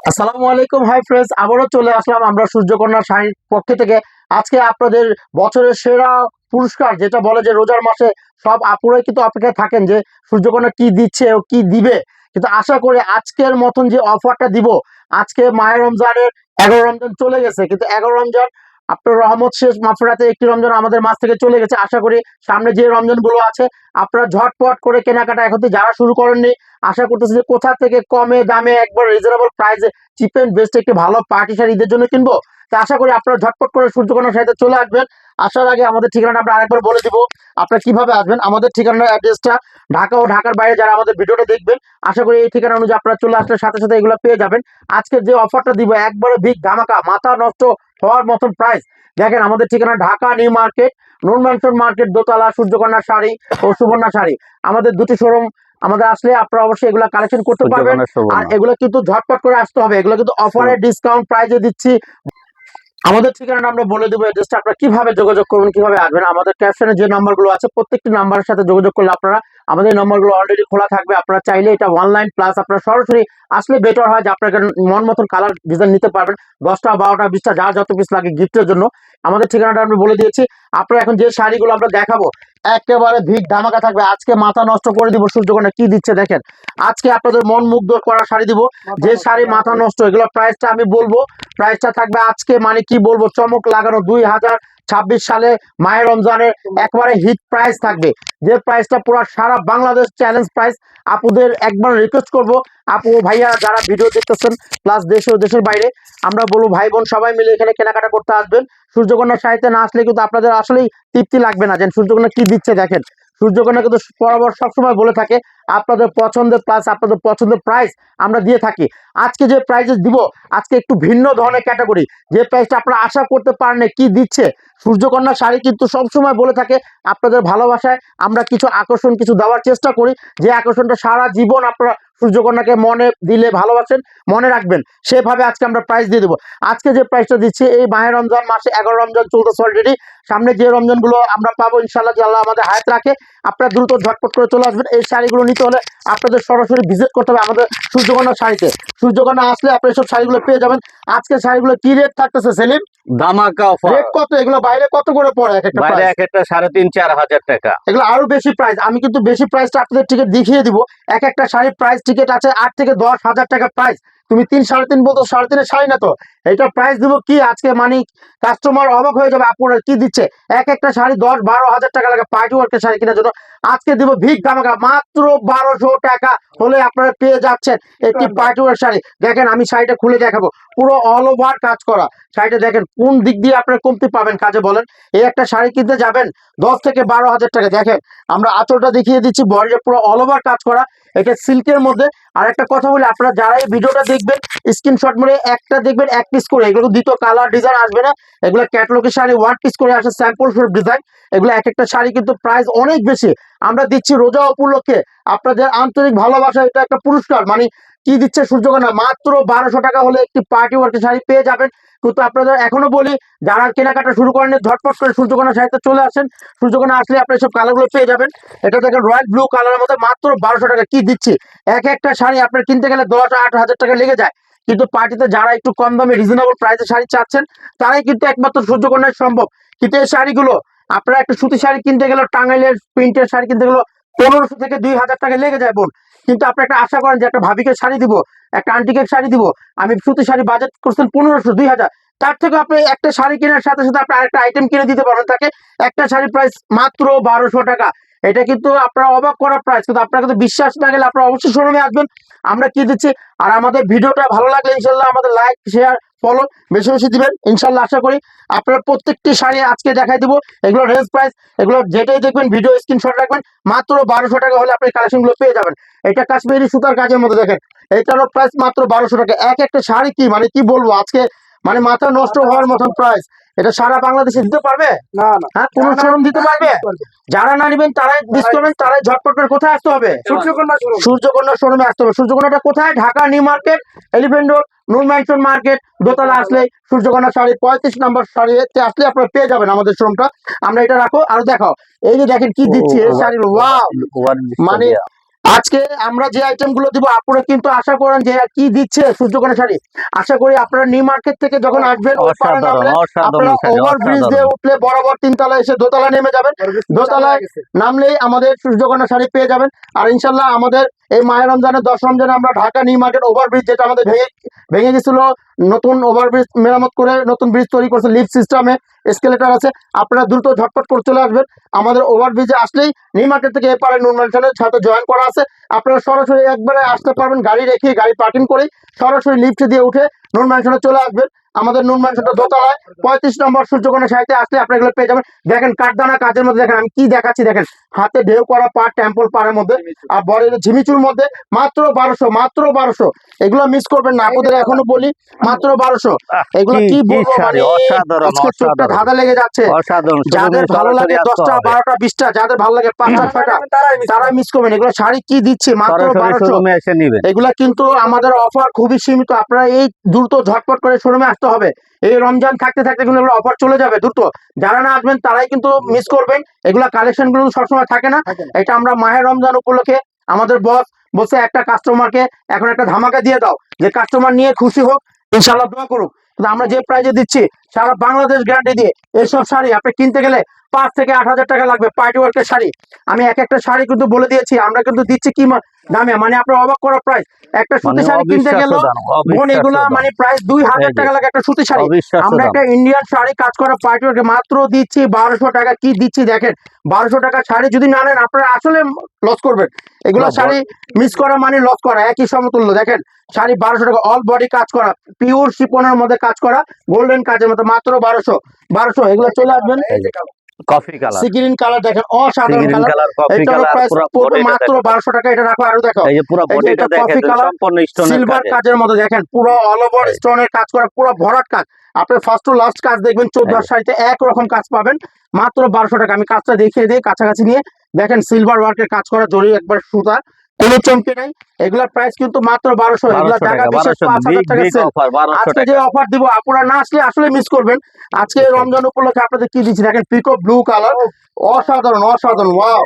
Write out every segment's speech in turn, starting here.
আসসালামু আলাইকুম, hi friends. আবারও চলে আসলাম আমরা সূর্যকন্যা শাড়ির পক্ষ থেকে। আজকে আপনাদের বছরের সেরা পুরস্কার, যেটা বলে যে রোজার মাসে সব আপুরাই কিন্তু অপেক্ষায় থাকেন যে সূর্যকন্যা কি দিচ্ছে ও কি দিবে। কিন্তু আশা করি আজকের মতন যে অফারটা দিব, আজকে মাহে রমজানের 11 রমজান চলে গেছে, কিন্তু 11 রমজান আপনার রহমত শেষ, মাফরাতে একটি রমজান আমাদের মাছ থেকে চলে গেছে। আশা করি সামনে যে রমজান গুলো আছে আপনারা ঝটপট করে কেনাকাটা এখন থেকে যারা শুরু করেননি, আশা করতেছি যে কোথা থেকে কমে দামে একবার রিজনেবল প্রাইসে চিপ এন্ড বেস্ট একটি ভালো পার্টি শাড়ি ঈদের জন্য কিনবো। তো আশা করি আপনারা ঝটপট করে সূর্যকন্যার সাথে চলে আসবেন। আসার আগে আমাদের ঠিকানাটা আমরা আরেকবার বলে দিব, আপনারা কিভাবে আসবেন। আমাদের ঠিকানার অ্যাড্রেসটা ঢাকা ও ঢাকার বাইরে যারা আমাদের ভিডিওটা দেখবেন, আশা করি এই ঠিকানা অনুযায়ী আপনারা চলে আসলে সাথে সাথে এগুলো পেয়ে যাবেন। আজকে যে অফারটা দিব একবারে বিগ ধামাকা, মাথা নষ্ট হওয়ার মতন প্রাইস। দেখেন আমাদের ঠিকানা ঢাকা নিউ মার্কেট, নুন ম্যানশন মার্কেট, দোতলা, সূর্যকন্যা শাড়ি ও সুবর্ণা শাড়ি। আমাদের দুটি শোরুম, আমাদের আসলে আপনারা অবশ্যই এগুলা কালেকশন করতে পারবেন। আর এগুলো কিন্তু ঝটপট করে আসতে হবে, এগুলো কিন্তু অফারে ডিসকাউন্ট প্রাইজে দিচ্ছি। আমাদের ঠিকানাটা আমরা বলে দেবো, অ্যাড্রেসটা আপনারা কিভাবে যোগাযোগ করবেন, কিভাবে আসবেন। আমাদের ক্যাপশনে যে নাম্বারগুলো আছে প্রত্যেকটি নাম্বারের সাথে যোগাযোগ করলে আপনারা, আমাদের নাম্বারগুলো অলরেডি খোলা থাকবে, আপনারা চাইলে এটা অনলাইন প্লাস আপনারা সরাসরি আসলে বেটার হয় যে আপনারা মন মতন কালার ডিজাইন নিতে পারবেন। 10টা 12টা 20টা যার যত পিস লাগে গিফটের জন্য। আমাদের ঠিকানাটা আমি বলে দিয়েছি। আপনারা এখন যে শাড়িগুলো আমরা দেখাবো একেবারে ভিড় ধামাকা থাকবে। আজকে মাথা নষ্ট করে দিব সূর্যকন্যা কি দিচ্ছে দেখেন। আজকে আপনাদের মন মুগ্ধ করা শাড়ি দিব, যে শাড়ি মাথা নষ্ট, এগুলো প্রাইসটা আমি বলবো। প্রাইসটা থাকবে আজকে মানে কি বলবো, চমক লাগানো 2026 সালে মাহে রমজানের একবারে হিট প্রাইস থাকবে, যে প্রাইসটা পুরো সারা বাংলাদেশ চ্যালেঞ্জ প্রাইস। আপুদের একবার রিকোয়েস্ট করব, আপু ভাইয়া যারা ভিডিও দেখতেছেন প্লাস দেশে ও দেশের বাইরে, আমরা বলবো ভাই বোন সবাই মিলে এখানে কেনাকাটা করতে আসবেন। সূর্যকন্যা শাড়িতে না আসলে কিন্তু আপনাদের আসলেই তৃপ্তি লাগবে না যে সূর্যকন্যা কি দিচ্ছে দেখেন। সূর্যকন্যা কিন্তু বরাবর সবসময় বলে থাকে আপনাদের পছন্দের প্লাস আপনাদের পছন্দের প্রাইস আমরা দিয়ে থাকি। আজকে যে প্রাইজেস দিব আজকে একটু ভিন্ন ধরনের ক্যাটাগরি, যে প্রাইসটা আপনারা আশা করতে পারেন কি দিচ্ছে। সূর্যকন্যা শাড়ি কিন্তু সবসময় বলে থাকে আপনাদের ভালোবাসায় আমরা কিছু আকর্ষণ কিছু দেওয়ার চেষ্টা করি, যে আকর্ষণটা সারা জীবন আপনারা সূর্যকন্যাকে মনে দিলে ভালোবাসেন, মনে রাখবেন, সেভাবে আজকে আমরা প্রাইস দিয়ে দেবো। আজকে যে প্রাইসটা দিচ্ছি এই মাহে রমজান মাসে 11 রমজান চলতেছে অলরেডি, সামনে যে রমজানগুলো আমরা পাবো ইনশাল্লাহ যে আল্লাহ আমাদের হায়াত রাখে, আপনারা দ্রুত ঝটপট করে চলে আসবেন। এই শাড়িগুলো নিতে হলে আপনাদের সরাসরি ভিজিট করতে হবে আমাদের সূর্যকন্যা শাড়িতে। সূর্যকন্যা আসলে আপনি সব শাড়িগুলো পেয়ে যাবেন। আজকে শাড়িগুলো কি রেট থাকতেছে সেলিম? ধামাকা অফার। রেট কত এগুলো? বাইরে কত করে পড়ে এক একটা? বাইরে এক একটা 3,500-4,000 টাকা। এগুলো আরো বেশি প্রাইস। আমি কিন্তু বেশি প্রাইসটা আপনাদের টিকিট দেখিয়ে দিব। এক একটা শাড়ির প্রাইস টিকিট আছে 8 থেকে 10,000 টাকা প্রাইস। তুমি 3 3.5 বলতো, 3.5 শাড়ি না তো, এটা প্রাইস দিব কি আজকে মানে কাস্টমার অবাক হয়ে যাবে আপনারা কি দিচ্ছে। এক একটা শাড়ি 10-12 হাজার টাকা লাগে পার্টি ওয়ার্কের শাড়ি কেনার জন্য। আজকে দিব ভিক ধামাকা মাত্র 1200 টাকা হলে আপনারা পেয়ে যাচ্ছেন একটি পার্টি ওয়ার্ক শাড়ি। দেখেন আমি শাড়িটা খুলে দেখাবো, পুরো অল ওভার কাজ করা শাড়িটা। দেখেন কোন দিক দিয়ে আপনারা কমতি পাবেন কাজে বলেন। এই একটা শাড়ি কিনতে যাবেন 10 থেকে 12 হাজার টাকা। দেখেন আমরা আঁচলটা দেখিয়ে দিচ্ছি, বডিটা পুরো অল ওভার কাজ করা, এটা সিল্কের মধ্যে। আর একটা কথা বলি, আপনারা যারা এই ভিডিওটা দেখবেন স্ক্রিনশট মেরে একটা দেখবেন এক পিস করে, এগুলো দ্বিতীয় কালার ডিজাইন আসবে না, এগুলো ক্যাটালগের শাড়ি 1 পিস করে আসে, স্যাম্পল ফর ডিজাইন। এগুলো এক একটা শাড়ি কিন্তু প্রাইস অনেক বেশি। আমরা দিচ্ছি রোজা উপলক্ষে আপনাদের আন্তরিক ভালোবাসা, এটা একটা পুরস্কার মানে কি দিচ্ছে সূর্যকন্যা, মাত্র 1200 টাকা হলে একটি পার্টি ওয়ার্কের শাড়ি পেয়ে যাবেন। কিন্তু আপনাদের এখনো বলি যারা কেনাকাটা শুরু করেন ঝটপট করে সূর্যকন্যা শাড়িতে চলে আসেন। সূর্যকন্যা আসলে আপনি সব কালারগুলো পেয়ে যাবেন। এটা দেখেন রয়্যাল ব্লু কালারের মধ্যে মাত্র 1200 টাকা কি দিচ্ছি। এক একটা শাড়ি আপনার কিনতে গেলে 10-8 হাজার টাকা লেগে যায়, কিন্তু পার্টিতে যারা একটু কম দামে রিজনেবল প্রাইসে শাড়ি চাচ্ছেন তারাই কিন্তু একমাত্র সূর্যকন্যায় সম্ভব। কিন্তু এই শাড়িগুলো আপনারা একটা সুতি শাড়ি কিনতে গেলে, টাঙ্গাইলের প্রিন্টের শাড়ি কিনতে গেলে 1500 থেকে 2000 টাকা লেগে যায় বোন। কিন্তু আপনি একটা আশা করেন যে একটা ভাবিকে শাড়ি দিব, একটা আন্টিকে শাড়ি দিব, আমি সুতি শাড়ি বাজেট করছেন 1500-2000, তার থেকে আপনি একটা শাড়ি কেনার সাথে সাথে আপনি আরেকটা আইটেম কিনে দিতে পারেন তাকে। একটা শাড়ি প্রাইস মাত্র 1200 টাকা। এটা কিন্তু আপনারা অবাক করার প্রাইস, কিন্তু আপনার কাছে বিশ্বাস না গেলে আপনারা অবশ্যই শোরুমে আসবেন, আমরা কি দিচ্ছি। আর আমাদের ভিডিওটা ভালো লাগলে ইনশাল্লাহ আমাদের লাইক শেয়ার ফলো বেশি বেশি দিবেন ইনশাল্লাহ। আশা করি আপনারা প্রত্যেকটি শাড়ি আজকে দেখাই দিব, এগুলো রেঞ্জ প্রাইস, এগুলো যেটাই দেখবেন ভিডিও স্ক্রিনশট রাখবেন, মাত্র 1200 টাকা হলে আপনি কালেকশনগুলো পেয়ে যাবেন। এটা কাশ্মীরি সুতার কাজের মধ্যে দেখেন, এটারও প্রাইস মাত্র 1200 টাকা। এক একটা শাড়ি কি মানে কি বলবো আজকে, মানে মাথা নষ্ট হওয়ার মতন প্রাইস। এটা সারা বাংলাদেশে দিতে পারবে না? হ্যাঁ, কোন শোরুম দিতে পারবে? যারা না নেবেন তারাই মিস করবেন, তারাই ঝটপট করে কোথায় আসতে হবে? সূর্যকন্যা শোরুমে আসতে হবে। সূর্যকন্যাটা কোথায়? Dhaka New Market, Elephant Road, Noor Mansion Market, দোতলা আসলে সূর্যকন্যা শাড়ি 35 নম্বর শাড়িতে আসলে আপনারা পেয়ে যাবেন আমাদের শোরুমটা। আমরা এটা রাখো আর দেখাও, এই যে দেখেন কি দিচ্ছি এই শাড়িগুলো, ওয়াও মানে আজকে আমরা যে আইটেম গুলো দিব আপনারা কিন্তু আশা করেন যে কি দিচ্ছে সূর্যকোনা শাড়ি, আশা করি আপনারা নিউ মার্কেট থেকে যখন আসবেন ওই পারে অসাধারণ নামলে অসাধারণ আপনারা শাড়ি, ওভার ব্রিজ দিয়ে অসাধারণ। উঠলে বরাবর তিনতলা এসে দোতলা নেমে যাবেন, দোতলায় নামলেই আমাদের সূর্যকোনা শাড়ি পেয়ে যাবেন। আর ইনশাল্লাহ আমাদের এই মায়ের রমজানের 10 রমজানে আমরা Dhaka New market over bridge, যেটা আমাদের ভেঙে ভেঙে গেছিল, নতুন ওভার ব্রিজ মেরামত করে নতুন ব্রিজ তৈরি করছে, লিফট সিস্টেমে এসকেলেটর আছে। আপনারা দ্রুত ঝটপট করে চলে আসবেন। আমাদের ওভার ব্রিজে আসলেই নিউ মার্কেট থেকে এপারে নুন ম্যানশনের সাথে জয়েন করা আছে। আপনারা সরাসরি একবারে আসতে পারবেন, গাড়ি রেখে গাড়ি পার্কিং করে সরাসরি লিফট দিয়ে উঠে নুন ম্যানশনে চলে আসবেন। আমাদের নুন ম্যানশনটা দোতলায় 35 নম্বর সূর্যকোনা সাহিত্যে আসলে আপনারা এগুলো পেয়ে যাবেন। দেখেন কাঠদানা কাজের মধ্যে, দেখেন আমি কি দেখাচ্ছি, দেখেন হাতে ঢেউ করা পার, টেম্পল পাড়ের মধ্যে, আর বরের ঝিমিচুর মধ্যে মাত্র 1200, মাত্র 1200। এগুলো মিস করবেন না, আপনাদের এখনো বলি মাত্র 1200। এগুলো কি বলবো, শাড়ি, মানে অসাধারণ আজকে চোখটা অসাধারণ ধাঁধা লেগে যাচ্ছে। অসাধারণ। যাদের ভালো লাগে 10টা 12টা 20টা, যাদের ভালো লাগে 5টা 6টা, তারা মিস করবেন। এগুলো শাড়ি কি দিচ্ছে মাত্র সরাসরি 1200। শোরুমে এসে নিবেন। এগুলা কিন্তু আমাদের অফার খুবই সীমিত, আপনারা এই দ্রুত ঝটপট করে শোরুমে আসতে হবে। এই রমজান থাকতে থাকতে কিন্তু এগুলো অফার চলে যাবে দ্রুত। যারা না আসবেন তারাই কিন্তু মিস করবেন। এগুলা কালেকশন গুলো সবসময় থাকে না, এটা আমরা মাহের রমজান উপলক্ষে আমাদের বস বসে একটা কাস্টমারকে এখন একটা ধামাকা দিয়ে দাও, যে কাস্টমার নিয়ে খুশি হোক, ইনশাল্লাহ দোয়া করুক। কিন্তু আমরা যে প্রাইজে দিচ্ছি সারা বাংলাদেশ গ্যারান্টি দিয়ে, এইসব শাড়ি আপনি কিনতে গেলে 5 থেকে 8 হাজার টাকা লাগবে পার্টি ওয়ার্কের শাড়ি। আমি এক একটা শাড়ি কিন্তু বলে দিয়েছি, আমরা কিন্তু দিচ্ছি কি দামে, মানে আপনার অবাক করা প্রাইস। একটা সুতি মানে শাড়ি কিনতে গেল অবিশ্বাস্য দাম, বোন, এগুলা অবিশ্বাস্য দাম। মানে প্রাইস 2000 এই যে, টাকা লাগে একটা সুতি শাড়ি। অবিশ্বাস্য আমরা দাম। একটা ইন্ডিয়ান শাড়ি কাজ করা পার্টি ওয়ার্কে মাত্র দিচ্ছি 1200 টাকা। কি দিচ্ছি দেখেন, 1200 টাকা শাড়ি যদি না নেন আপনারা আসলে লস করবেন। এগুলো না, শাড়ি মিস করা মানে লস করা, একই সমতুল্য। দেখেন শাড়ি 1200 টাকা, অল বডি কাজ করা, পিওর শিপনের মধ্যে কাজ করা, গোল্ডেন কাজের মতো, মাত্র 1200। এগুলো চলে আসবেন। কফি কালার, সিগ্রিন কালার দেখেন, অসাধারণ গ্রিন কালার। কালার, কফি এটারও কালার, প্রাইস পুরো পড়বে বডিটা মাত্র দেখেন। 1200 টাকা। এটা রাখো, আরো দেখো, এই যে পুরো এই যে বডিটা এটা দেখেন, কফি কালার, সম্পূর্ণ স্টোনের সিলভার কাজে। কাজের মধ্যে দেখেন, পুরো অল ওভার এই, স্টোনের কাজ করা, পুরো ভরাট কাজ। আপনি ফার্স্ট টু লাস্ট কাজ দেখবেন 14 শাড়িতে একরকম কাজ পাবেন, মাত্র 1200 টাকা। আমি কাজটা দেখিয়ে দিই কাছাকাছি নিয়ে, দেখেন সিলভার ওয়ার্কের কাজ করা, জরি একবার সুতা, কোনো চমকে নাই। এগুলা প্রাইস কিন্তু মাত্র 1200। এগুলা 1200 জায়গা টাকা, বিশেষ 1200 5,000 বিগ টাকা বিগ সেল। অফার, 1200 আজকে টাকা। যে অফার দিব আপনারা না আসলে আসলে মিস করবেন। আজকে রমজান উপলক্ষে আপনাদের কি দিচ্ছি দেখেন, পিকক ব্লু কালার, অসাধারণ অসাধারণ, ওয়াও।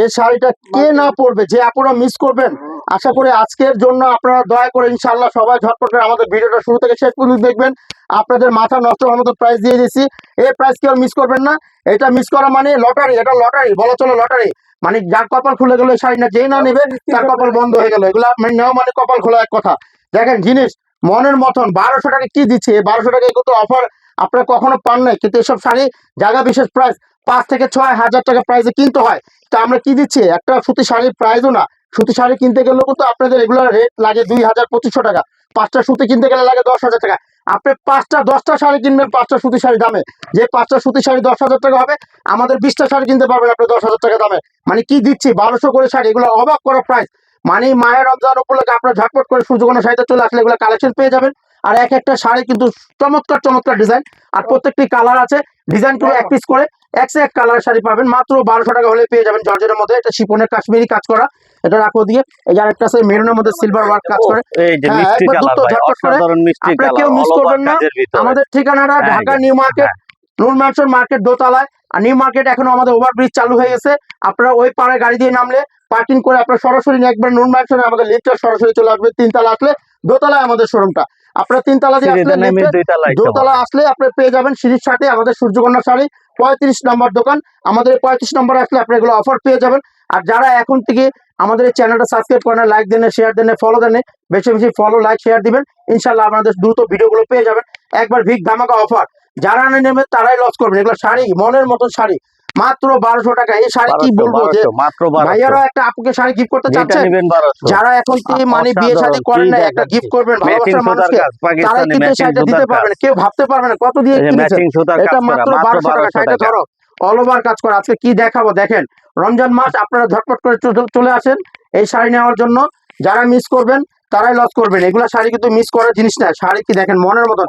এই শাড়িটা কে না পরবে, যে আপনারা মিস করবেন। আশা করি আজকের জন্য আপনারা দয়া করে ইনশাআল্লাহ সবাই ঝটপট করে আমাদের ভিডিওটা শুরু থেকে শেষ পর্যন্ত দেখবেন। আপনাদের মাথা নষ্ট হওয়ার মতো প্রাইস দিয়ে দিচ্ছি, এই প্রাইস কেউ মিস করবেন না। এটা মিস করা মানে লটারি, এটা লটারি বলা চলে, লটারি মানে যার কপাল খুলে গেল এই শাড়ি না, যেই না নেবে তার কপাল বন্ধ হয়ে গেল। এগুলা মানে নেওয়া মানে কপাল খোলা এক কথা। দেখেন জিনিস মনের মতন, 1200 টাকা কি দিচ্ছে, 1200 টাকা এগুলো তো অফার আপনারা কখনো পান নাই। কিন্তু এসব শাড়ি জায়গা বিশেষ প্রাইস 5 থেকে 6 হাজার টাকা প্রাইসে কিনতে হয়। তা আমরা কি দিচ্ছি, একটা সুতি শাড়ির প্রাইসও না। সুতি শাড়ি কিনতে গেলেও কিন্তু আপনাদের রেগুলার রেট লাগে 2200-2500 টাকা, 5টা সুতি কিনতে গেলে লাগে 10,000 টাকা। আপনি 10টা শাড়ি কিনবেন 5টা সুতি শাড়ি দামে, যে 5টা সুতি শাড়ি 10,000 টাকা হবে, আমাদের 20টা শাড়ি কিনতে পারবেন আপনি 10,000 টাকা দামে। মানে কি দিচ্ছি 1200 করে শাড়ি, এগুলো অবাক করা প্রাইস। মানে মায়ের রমজান উপলক্ষে আপনারা ঝটপট করে সূর্যকোনা শাড়িতে চলে আসলে এগুলো কালেকশন পেয়ে যাবেন। আর এক একটা শাড়ি কিন্তু চমৎকার চমৎকার ডিজাইন, আর প্রত্যেকটি কালার আছে, ডিজাইন করে এক পিস করে এক সে এক কালার শাড়ি পাবেন, মাত্র 1200 টাকা হলে পেয়ে যাবেন। জর্জেটের মধ্যে এটা শিপনের কাশ্মীরি কাজ করা, এটা রাখো দিয়ে। এই যে আরেকটা আছে মেরুনের মধ্যে সিলভার ওয়ার্ক কাজ করে। এই যে হ্যাঁ, মিষ্টি একবার কালার দ্রুত ভাই, ঝটপট করে অসাধারণ মিষ্টি আপনারা কালার, কেউ মিস অল ওভার করবেন না। কাজের ভিতরে। আমাদের ঠিকানাটা হ্যাঁ, ঢাকা এই যে, নিউ মার্কেট, হ্যাঁ, নুন ম্যানশন মার্কেট দোতলায়। আর নিউ মার্কেট এখনো আমাদের ওভারব্রিজ চালু হয়ে গেছে, আপনারা ওই পাড়ে গাড়ি দিয়ে নামলে পার্কিং করে আপনারা সরাসরি একবার নুন ম্যানশনে আমাদের লিফটে সরাসরি চলে আসবে। 3তলা আসলে দোতলায় আমাদের শোরুমটা, আপনারা 3তলা দিয়ে আসলে সিঁড়িতে নেমে লিফটে 2 তলায় দোতলা আসলে আপনি পেয়ে যাবেন সিঁড়ির সাথে আমাদের সূর্যকন্যা শাড়ি 35 নম্বর দোকান। আমাদের 35 নম্বরে আসলে আপনি এগুলো অফার পেয়ে যাবেন। আর যারা এখন থেকে আমাদের এই চ্যানেলটা সাবস্ক্রাইব করেন, লাইক দেন, শেয়ার দেন, ফলো দেন, বেশি বেশি ফলো লাইক শেয়ার দিবেন, ইনশাল্লাহ আপনাদের দ্রুত ভিডিওগুলো পেয়ে যাবেন। একবার ভিক ধামাকা অফার, যারা নেবেন তারাই লস করবেন। এগুলো শাড়ি মনের মতন শাড়ি, মাত্র 1200 টাকা। এই শাড়ি কি 1200, বলবো, যে 1200, মাত্র 1200। ভাইয়ারা একটা আপুকে শাড়ি গিফট করতে যেটা চাচ্ছেন, নেবেন 1200। যারা এখন থেকে মানে বিয়ে শাদী অসাধারণ, করেন কি না, একটা দেখাচ্ছি। গিফট করবেন ম্যাচিং ভালোবাসার সুতার মানুষকে, কাজ, তারাই পাকিস্তানি কিন্তু এই ম্যাচিং শাড়িটা দিতে সুতার কাজ। পারবেন। কেউ ভাবতে পারবে না কত দিয়ে এই যে কিনেছেন। ম্যাচিং সুতার এটা কাজ করা, মাত্র মাত্র 1200 টাকা। 1200 শাড়িটা টাকা। ধরো, অল ওভার কাজ করা। আজকে কি দেখাবো দেখেন, রমজান মাস, আপনারা ঝটপট করে চলে আসেন এই শাড়ি নেওয়ার জন্য। যারা মিস করবেন তারাই লস করবেন। এগুলা শাড়ি কিন্তু মিস করার জিনিস না। শাড়ি কি দেখেন মনের মতন,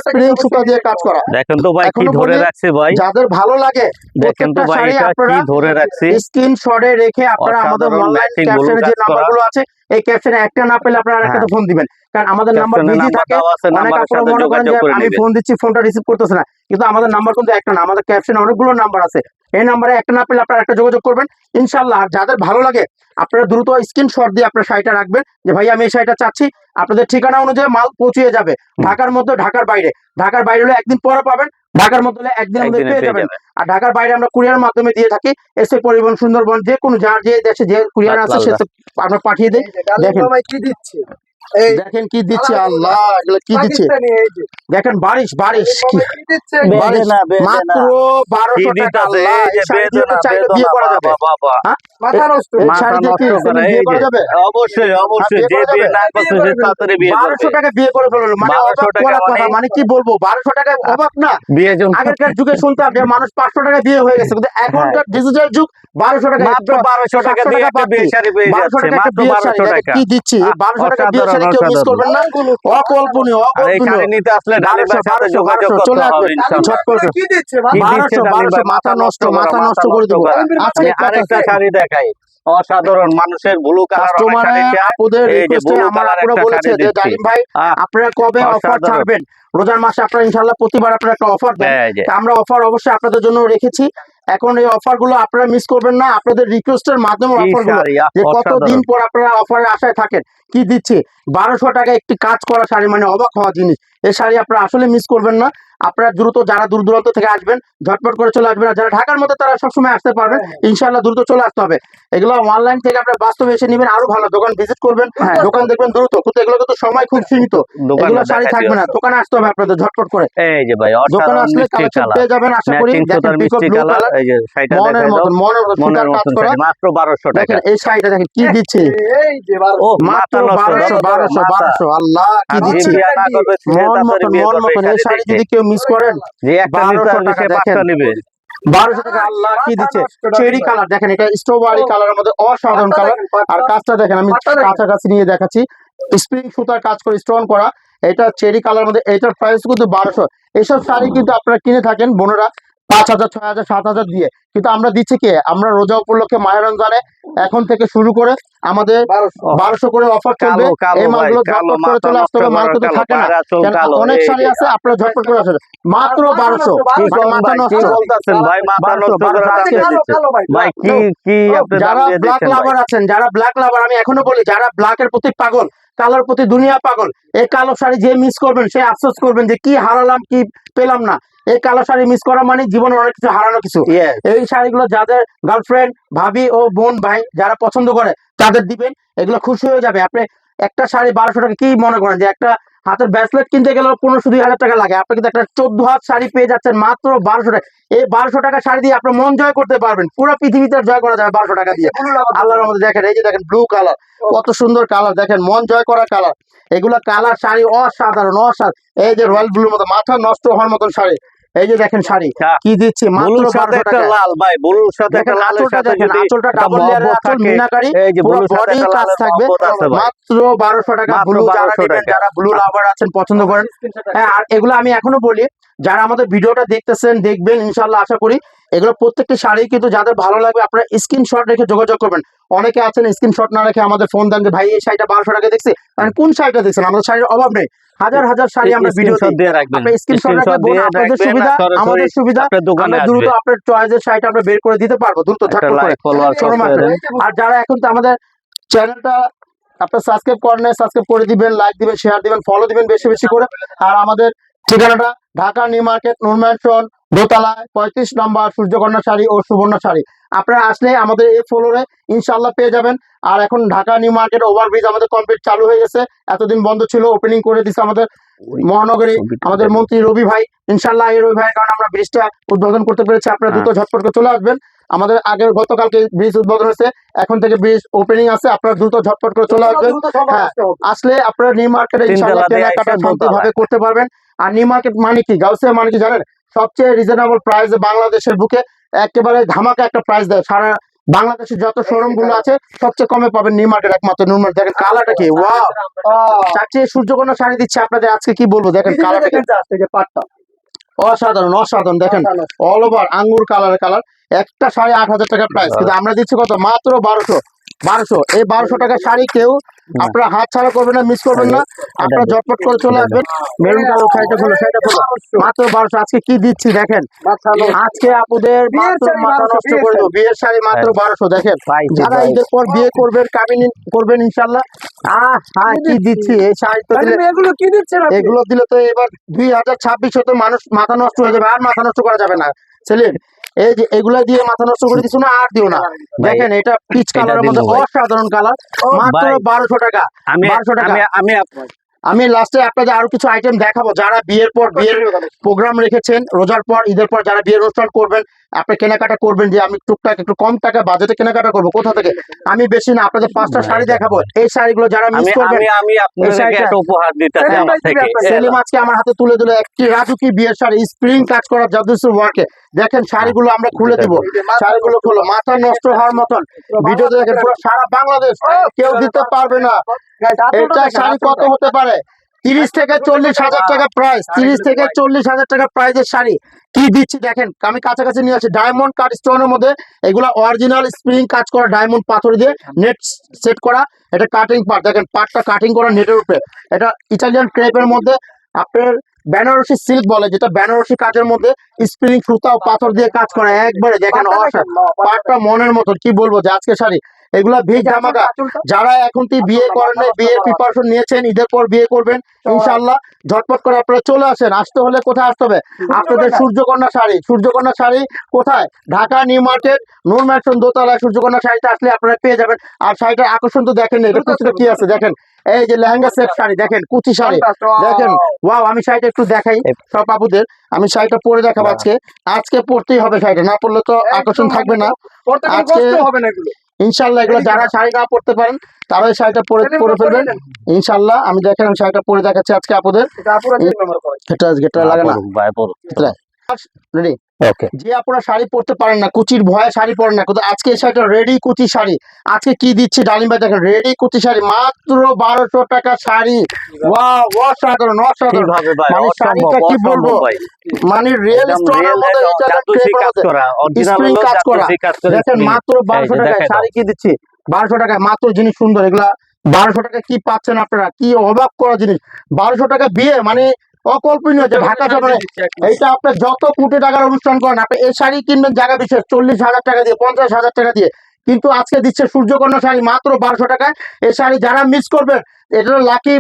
স্প্রিং সুতা দিয়ে কাজ করা। দেখেন তো ভাই কি এখনো ধরে বলি, রাখছে ভাই, যাদের ভালো লাগে দেখেন তো প্রত্যেকটা ভাই শাড়ি এটা আপনারা কি ধরে রাখছে। স্ক্রিনশটে রেখে আপনারা আমাদের অসাধারণ অনলাইন ম্যাচিং ব্লু ক্যাপশনে যে কাজ করা। নাম্বারগুলো আছে, এই ক্যাপশনে একটা না পেলে আপনারা আরেকটাতে হ্যাঁ, ফোন দিবেন, কারণ আমাদের নাম্বার ক্যাপশনে বিজি নাম্বার থাকে। দেওয়া আছে, অনেক নাম্বারের আপনারা সাথে মনে করেন যোগাযোগ যে করে আমি নেবেন। ফোন দিচ্ছি ফোনটা রিসিভ করতেছে না, কিন্তু আমাদের নাম্বার কিন্তু একটা না, আমাদের ক্যাপশনে অনেকগুলো নাম্বার আছে। এই নাম্বারে একটা না পেলে আপনারা একটা যোগাযোগ করবেন ইনশাল্লাহ। আর যাদের ভালো লাগে আপনারা দ্রুত স্ক্রিনশট দিয়ে আপনার শাড়িটা রাখবেন যে ভাই আমি এই শাড়িটা চাচ্ছি। আপনাদের ঠিকানা অনুযায়ী মাল পৌঁছিয়ে যাবে, ঢাকার মধ্যে ঢাকার বাইরে। ঢাকার বাইরে হলে একদিন পরে পাবেন, ঢাকার মধ্যে হলে একদিনের মধ্যে একদিনে পেয়ে পেয়ে যাবেন। যাবেন। আর ঢাকার বাইরে আমরা কুরিয়ার মাধ্যমে দিয়ে থাকি। এসে পরিবহন সুন্দরবন যে কোনো যার যে দেশে যে কুরিয়ার আছে সে তো আমরা পাঠিয়ে দিই। দেখেন কি দিচ্ছে এই দেখেন কি দিচ্ছে, আল্লাহ এগুলো কি দিচ্ছে, পাকিস্তানি এই যে দেখেন বারিশ বারিশ কি কি দিচ্ছে বারিশ, বেদনা, বেদনা। মাত্র কি 1200 টাকা। দিতেছে? আল্লাহ, এই যে এই শাড়ি দিয়ে তো বেদনা, চাইলে বেদনা, বিয়ে করা যাবে। বাবা, বাবা। হ্যাঁ? মাথা নষ্ট এই মাথা শাড়ি দিয়ে কি নষ্ট করে, বিয়ে এই করা যে, যাবে? অবশ্যই অবশ্যই, বিয়ে যে করা বিয়ে যাবে? না করছে সে তাড়াতাড়ি বিয়ে 1200 করবে। টাকা বিয়ে করে ফেললো, মানে 1200 অবাক টাকা করার কথা, মানে- মানে কি বলবো, 1200 টাকায় অবাক না। বিয়ের জন্য আগেরকার যুগে শুনতাম যে মানুষ 500 টাকা বিয়ে হয়ে গেছে, কিন্তু এখনকার ডিজিটাল যুগ 1200 টাকা, মাত্র 1200 টাকা 700 দিয়ে টাকা একটা বাদ বিয়ে দিই। শাড়ি পেয়ে 1200 যাচ্ছে, টাকা একটা মাত্র বিয়ের শাড়ি, 1200 দেখেন টাকা। কি দিচ্ছি। 1200 টাকা বিয়ের শাড়ি কেউ মিস করবেন না, অকল্পনীয় আর এই অকল্পনীয়। শাড়ি নিতে আসলে ডালিম ভাইয়ের সাথে 1200 যোগাযোগ করতে চলে হবে আসবে ইনশাআল্লাহ। ঝট করে। কি দিচ্ছে কি দিচ্ছে 1200 ডালিম ভাই? মাথা নষ্ট করে দিব আজকে। আমি আরেকটা শাড়ি দেখাই, অসাধারণ মানুষের ব্লু কালার কাস্টমারে আপুদের এই যে রিকোয়েস্টে blue আমার colour আপুরা একটা বলেছে শাড়ি যে দিচ্ছি। জালিম ভাই আহ, আপনারা কবে অফার অসাধারণ। ছাড়বেন? রোজার মাসে আপনারা ইনশাআল্লাহ প্রতিবার আপনারা একটা অফার দেন, এই যে, তা আমরা অফার অবশ্যই আপনাদের জন্য রেখেছি। এখন এই অফার গুলো আপনারা মিস করবেন না, আপনাদের রিকোয়েস্টের মাধ্যমে কি অফার গুলো শাড়ি, যে অসাধারণ। কতদিন পর আপনারা অফারের আশায় থাকেন। কি দিচ্ছে 1200 টাকা একটি কাজ করা শাড়ি, মানে অবাক হওয়া জিনিস। এই শাড়ি আপনারা আসলে মিস করবেন না। আপনারা দ্রুত যারা দূর দূরান্ত থেকে আসবেন ঝটপট করে চলে আসবেন, আর যারা ঢাকার মধ্যে তারা সবসময় আসতে পারবেন ইনশাআল্লাহ, দ্রুত চলে আসতে হবে। এগুলো অনলাইন থেকে আপনারা বাস্তবে এসে নেবেন আরো ভালো, দোকান ভিজিট করবেন, দোকান দেখবেন দ্রুত, কিন্তু এগুলো কিন্তু সময় খুব সীমিত, দোকানে এগুলো শাড়ি দেখাই থাকবে না, দিও। দোকানে আসতে হবে আপনাদের ঝটপট করে। এই যে ভাই, দোকানে অসাধারণ আসলে মিষ্টি কালেকশন কালার, পেয়ে যাবেন আশা করি। ম্যাচিং দেখেন সুতার পিকক মিষ্টি ব্লু কালার। কালার, এই যে শাড়িটা মনের দেখাই দাও, মতন মনের মতন মনের সুতার কাজ মতন করা। শাড়ি, মাত্র 1200 টাকা। দেখেন এই শাড়িটা দেখেন কি দিচ্ছে, এই যে ও মাত্র মাথা নষ্ট, 1200 ধরো, ধরো, মাথা। 1200 আল্লাহ কি আর যে দিচ্ছে। বিয়ে না করবে সে মন তাড়াতাড়ি মতন বিয়ে মন করবে, মতন এই শাড়ি দিচ্ছে। যদি কেউ মিস করেন, যে একটা নিতে 1200 আসবে টাকা সে দেখেন। 5টা নিবে। 1200 টাকা, আল্লাহ কি মাথা দিচ্ছে। নষ্ট, চেরি কালার দেখেন, এটা স্ট্রবেরি কালারের মধ্যে অসাধারণ পাটটা কালার। দেখেন, পাটটা। আর কাজটা দেখেন, আমি পাটটা দেখেন। কাছাকাছি নিয়ে দেখাচ্ছি, স্প্রিং সুতার কাজ করে স্টোন করা। এটা চেরি কালার মধ্যে, এটার প্রাইস কিন্তু 1200। এইসব শাড়ি কিন্তু আপনারা কিনে থাকেন বোনেরা 5000 6000 7000 দিয়ে, কিন্তু আমরা দিচ্ছি কি, আমরা রোজা উপলক্ষে মাহে রমজানে এখন থেকে শুরু করে আমাদের 1200 করে অফার চলবে। কালো কালো এই ভাই, মালগুলো কালো, ঝটপট করে মাথা চলে নষ্ট আসতে হবে, মাল করার কিন্তু কালো, থাকে না, পায়রা চুল কেন কালো। অনেক এই শাড়ি যে, আছে, আপনারা ঝটপট করে আসেন। মাত্র 1200, কি মানে কোন মাথা ভাই, কি নষ্ট। বলতেছেন ভাই? মাথা 1200, নষ্ট করে 1200 দাম আজকে দিয়ে কালো দিচ্ছে। কালো ভাই ভাই কি কি আপনি দাম যারা দিয়ে ব্ল্যাক দিচ্ছেন ভাই? লাভার আছেন, যারা ব্ল্যাক লাভার, আমি এখনো বলি যারা ব্ল্যাকের প্রতি পাগল, কালোর প্রতি দুনিয়া পাগল, এই কালো শাড়ি যে মিস করবেন সে আফসোস করবেন যে কি হারালাম কি পেলাম না। এই কালো শাড়ি মিস করা মানে জীবনে অনেক কিছু হারানো কিছু। Yes. এই শাড়িগুলো যাদের গার্লফ্রেন্ড ভাবি ও বোন ভাই যারা পছন্দ করে তাদের দিবেন, এগুলো খুশি হয়ে যাবে। আপনি একটা শাড়ি 1200 টাকা, কি মনে করেন যে একটা হাতের ব্রেসলেট কিনতে গেলে 15-2000 টাকা লাগে, আপনি কিন্তু একটা 14 হাত শাড়ি পেয়ে যাচ্ছেন মাত্র 1200 টাকা। এই 1200 টাকা শাড়ি দিয়ে আপনার মন জয় করতে পারবেন, পুরো পৃথিবীতে জয় করা যাবে 1200 টাকা দিয়ে আল্লাহর মধ্যে। দেখেন এই যে দেখেন ব্লু কালার, কত সুন্দর কালার, দেখেন মন জয় করা কালার। এগুলা কালার শাড়ি অসাধারণ অসাধারণ। এই যে রয়্যাল ব্লুর মতো মাথা নষ্ট হওয়ার মতন শাড়ি, এই যে দেখেন শাড়ি কি দিচ্ছি মাত্র বুলুর সাথে 1200 একটা টাকা। লাল ভাই, বুলুর সাথে একটা দেখেন লালের আঁচলটা সাথে দেখেন, যদি আঁচলটা একটা ডাবল লেয়ারের মহব্বত আঁচল থাকে, মিনাকারি, এই যে পুরো বুলুর সাথে বডি একটা কাজ লালের থাকবে। মহব্বত আছে ভাই। মাত্র 1200 টাকা। মাত্র ব্লু যারা 1200 নেবেন, টাকা। যারা ব্লু লাভার আছেন পছন্দ করেন, হ্যাঁ। আর এগুলো আমি এখনো বলি, যারা আমাদের ভিডিওটা দেখতেছেন দেখবেন ইনশাল্লাহ, আশা করি এগুলো প্রত্যেকটি শাড়ি কিন্তু যাদের ভালো লাগবে আপনারা স্ক্রিনশট রেখে যোগাযোগ করবেন। অনেকে আছেন স্ক্রিনশট না রেখে আমাদের ফোন দেন যে ভাই এই শাড়িটা 1200 টাকা দেখছি, মানে কোন শাড়িটা দেখছেন? আমাদের শাড়ির অভাব নেই, হাজার হাজার শাড়ি আমরা ভিডিও স্ক্রিনশট দিয়ে রাখবেন, আপনি স্ক্রিনশট রাখলে স্ক্রিনশট দিয়ে আপনাদের রাখবেন, সুবিধা আর সরাসরি আমাদের সুবিধা, আপনার দোকানে আমরা দ্রুত আসবে। আপনার চয়েসের শাড়িটা আমরা বের করে দিতে পারবো দ্রুত একটা ঝটপট করে। লাইক ফলোয়ার শোরুম করে আসলে। দেন। আর যারা এখন তো আমাদের চ্যানেলটা আপনার সাবস্ক্রাইব করেন, সাবস্ক্রাইব করে দিবেন, লাইক দিবেন, শেয়ার দিবেন, ফলো দিবেন বেশি বেশি করে। আর আমাদের ঠিকানাটা ঢাকা নিউ মার্কেট, নূর ম্যানশন, দোতলায় 35 নম্বর, সূর্যকন্যা শাড়ি ও সুবর্ণ শাড়ি। আপনারা আসলে আমাদের এই ফ্লোরে ইনশাল্লাহ পেয়ে যাবেন। আর এখন ঢাকা নিউ মার্কেট ওভারব্রিজ আমাদের কমপ্লিট চালু হয়ে গেছে, এতদিন বন্ধ ছিল, ওপেনিং করে দিচ্ছে আমাদের মহানগরী আমাদের মন্ত্রী রবি ভাই। ইনশাল্লাহ এই রবি ভাইয়ের কারণে আমরা ব্রিজটা উদ্বোধন করতে পেরেছি। আপনারা দ্রুত ঝটপট করে চলে আসবেন। আমাদের আগের গতকালকে ব্রিজ উদ্বোধন হয়েছে, এখন থেকে ব্রিজ ওপেনিং আছে, আপনারা দ্রুত ঝটপট করে চলে আসবেন। হ্যাঁ, আসলে আপনারা নিউ মার্কেটে ইনশাল্লাহ তিনতলা দিয়ে কেনাকাটা আইসা শান্তিভাবে করতে পারবেন। আর নিউ মার্কেট মানে কি, গাউসিয়া মানে কি জানেন? সবচেয়ে রিজনেবল প্রাইস বাংলাদেশের বুকে, একেবারে ধামাকা একটা প্রাইস দেয়। সারা বাংলাদেশে যত শোরুম গুলো আছে সবচেয়ে কমে পাবেন নিউ মার্কেট, একমাত্র নিউ মার্কেট। দেখেন কালারটা কি, ওয়াও! চারটে সূর্যকন্যা শাড়ি দিচ্ছে আপনাদের আজকে, কি বলবো, দেখেন কালারটা কি পাটটা অসাধারণ অসাধারণ। দেখেন অল ওভার আঙ্গুর কালার, একটা শাড়ি 8000 টাকা প্রাইস, কিন্তু আমরা দিচ্ছি কত? মাত্র 1200। 1200 এই 1200 টাকা শাড়ি কেউ আপনারা হাত ছাড়া করবেন না, মিস করবেন না। আপনারা ঝটপট করে চলে আসবেন। মেরুন কালার শাড়িটা খোলো, শাড়িটা খোলো। মাত্র 1200। আজকে কি দিচ্ছি দেখেন, আজকে আপুদের মাত্র মাথা নষ্ট করে দেবো। বিয়ের শাড়ি মাত্র 1200। দেখেন যারা ঈদের পর বিয়ে করবেন, কাবিন করবেন ইনশাল্লাহ। হ্যাঁ কি দিচ্ছি এই শাড়ি তো দিলে, এগুলো কি দিচ্ছেন আপনি? এগুলো দিলে তো এবার 2026 হতে মানুষ মাথা নষ্ট হয়ে যাবে, আর মাথা নষ্ট করা যাবে না সেলিম। এই যে এগুলা দিয়ে মাথা নষ্ট করে দিচ্ছ না, আর দিও না। দেখেন এটা পিচ কালারের মধ্যে অসাধারণ কালার, মাত্র 1200 টাকা। আমি 1200 টাকা। আমি আমি লাস্টে আপনাদের আরো কিছু আইটেম দেখাবো। যারা বিয়ের পর বিয়ের প্রোগ্রাম রেখেছেন, রোজার পর ঈদের পর যারা বিয়ের অনুষ্ঠান করবেন, আপনি কেনাকাটা করবেন যে আমি টুকটাক একটু কম টাকা বাজেটে কেনাকাটা করবো, কোথা থেকে? আমি বেশি না, আপনাদের 5টা শাড়ি দেখাবো। এই শাড়িগুলো যারা মিস করবেন, আমি আপনাদেরকে একটা উপহার দিতেছি সেলিম আমার ভাই দিবে থেকে। আপনাকে। সেলিম আজকে আমার হাতে তুলে দিল একটি রাজুকি বিয়ের শাড়ি, স্প্রিং কাজ করা জাদুসু ওয়ার্কে। দেখেন শাড়িগুলো আমরা খুলে দিব, শাড়িগুলো খুলো, মাথা নষ্ট হওয়ার মতন। ভিডিওতে দেখেন পুরো সারা বাংলাদেশ কেউ দিতে পারবে না। এটা শাড়ি কত হতে পারে? 30 থেকে 40 হাজার টাকা প্রাইস, 30 থেকে 40 হাজার টাকা প্রাইসের শাড়ি কি দিচ্ছি দেখেন। আমি কাছাকাছি নিয়ে আসি, ডায়মন্ড কাট স্টোনের মধ্যে এগুলা অরিজিনাল স্প্রিং কাজ করা ডায়মন্ড পাথর দিয়ে নেট সেট করা। এটা কাটিং পার্ট, দেখেন পার্টটা কাটিং করা নেটের উপরে। এটা ইটালিয়ান ক্রেপের মধ্যে আপনার বেনারসি সিল্ক বলে, যেটা বেনারসি কাজের মধ্যে স্প্রিং সুতা ও পাথর দিয়ে কাজ করা। একবারে দেখেন পার্টটা মনের মতো, কি বলবো যে আজকে শাড়ি এগুলা ভিজ ধামাকা। যারা এখন বিয়ে করেন নাই, বিয়ের প্রিপারেশন নিয়েছেন, ঈদের পর বিয়ে করবেন ইনশাআল্লাহ, ঝটপট করে আপনারা চলে আসেন। আসতে হলে কোথায় আসতে হবে? আপনাদের সূর্যকন্যা শাড়ি। সূর্যকন্যা শাড়ি কোথায়? ঢাকা নিউ মার্কেট, নূর ম্যানশন দোতলায় সূর্যকন্যা শাড়িটা আসলে আপনারা পেয়ে যাবেন। আর শাড়িটার আকর্ষণ তো দেখেন, এটা কুচিটা কি আছে দেখেন। এই যে লেহেঙ্গা সেট শাড়ি দেখেন, কুচি শাড়ি দেখেন। ওয়াও, আমি শাড়িটা একটু দেখাই সব আপুদের। আমি শাড়িটা পরে দেখাবো আজকে। আজকে পরতেই হবে শাড়িটা, না পরলে তো আকর্ষণ থাকবে না। আজকে হবে না এগুলো। ইনশাল্লাহ এগুলো যারা শাড়ি না পরতে পারেন তারা এই শাড়িটা পরে ফেলবেন ইনশাল্লাহ। আমি দেখেন আমি শাড়িটা পরে দেখাচ্ছি আজকে আপুদের। এটা আপুরা তিন নম্বর করে। এটা লাগে না ভাই পড়ো। রেডি। ওকে, যে আপনারা শাড়ি পরতে পারেন না, কুচির ভয়ে শাড়ি পরেন না, কিন্তু আজকে এই শাড়িটা রেডি কুচি শাড়ি। আজকে কি দিচ্ছি ডালিম ভাই দেখেন, রেডি কুচি শাড়ি মাত্র 1200 টাকা শাড়ি। ওয়াও, অসাধারণ অসাধারণ। কিভাবে ভাই? মানে শাড়িটা কি বলবো, ভাই মানে রিয়েল একদম স্টোনের real মধ্যে একদম জাদুসি কাজ করা, অরিজিনাল স্প্রিং হলো কাজ করা। জাদুসি কাজ করে দেখেন spring। মাত্র 1200 এই যে টাকায় দেখাই শাড়ি কি দিচ্ছি, 1200 টাকায় মাত্র জিনিস সুন্দর। এগুলা 1200 টাকায় কি পাচ্ছেন আপনারা, কি অবাক করা জিনিস। 1200 টাকা বিয়ে মানে অকল্পনীয়, যে ঢাকা শহরে এইটা আপনার যত কোটি টাকার অনুষ্ঠান করেন, আপনি এই শাড়ি কিনবেন জায়গা বিশেষ 40,000 টাকা দিয়ে, 50,000 টাকা দিয়ে, কিন্তু আজকে দিচ্ছে সূর্যকন্যা শাড়ি মাত্র 1200 টাকায়। এই শাড়ি যারা মিস করবেন, এটা লাকি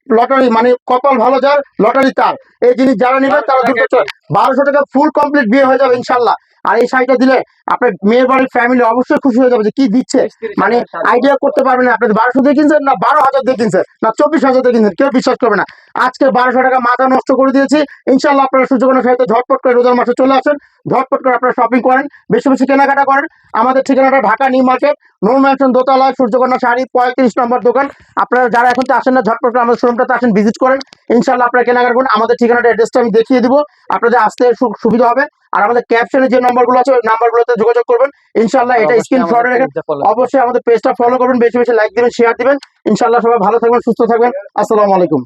লটারি, মানে কপাল ভালো যার লটারি তার। এই জিনিস যারা নেবেন তারা দ্রুত 1200 টাকা ফুল কমপ্লিট বিয়ে হয়ে যাবে ইনশাল্লাহ। আর এই শাড়িটা দিলে আপনার মেয়ের বাড়ির ফ্যামিলি অবশ্যই খুশি হয়ে যাবে যে কি দিচ্ছে, মানে আইডিয়া করতে পারবেন না। আপনি 1200 দিয়ে কিনছেন না 12,000 দিয়ে কিনছেন না 24,000 দিয়ে কিনছেন, কেউ বিশ্বাস করবে না। আজকে 1200 টাকা মাথা নষ্ট করে দিয়েছি ইনশাল্লাহ। আপনারা সূর্যকন্যা শাড়িতে ঝটপট করে রোজার মাসে চলে আসেন, ঝটপট করে আপনারা শপিং করেন, বেশি বেশি কেনাকাটা করেন। আমাদের ঠিকানাটা ঢাকা নিউ মার্কেট, নূর ম্যানশন দোতলায় সূর্যকন্যা শাড়ি 35 নম্বর দোকান। আপনারা যারা এখন তো আসেন না, ঝটপট করে আমাদের শোরুমটাতে আসেন, ভিজিট করেন ইনশাল্লাহ। আপনারা কেনাকাটা করুন। আমাদের ঠিকানাটা অ্যাড্রেসটা আমি দেখিয়ে দিব, আপনাদের আসতে সুবিধা হবে। আর আমাদের ক্যাপশনে যে নাম্বারগুলো আছে ওই নাম্বারগুলোতে যোগাযোগ করবেন ইনশাল্লাহ। এটা স্ক্রিনশটে রেখে অবশ্যই আমাদের পেজটা ফলো করবেন, বেশি বেশি লাইক দিবেন, শেয়ার দিবেন ইনশাল্লাহ। সবাই ভালো থাকবেন, সুস্থ থাকবেন। আসসালামু আলাইকুম।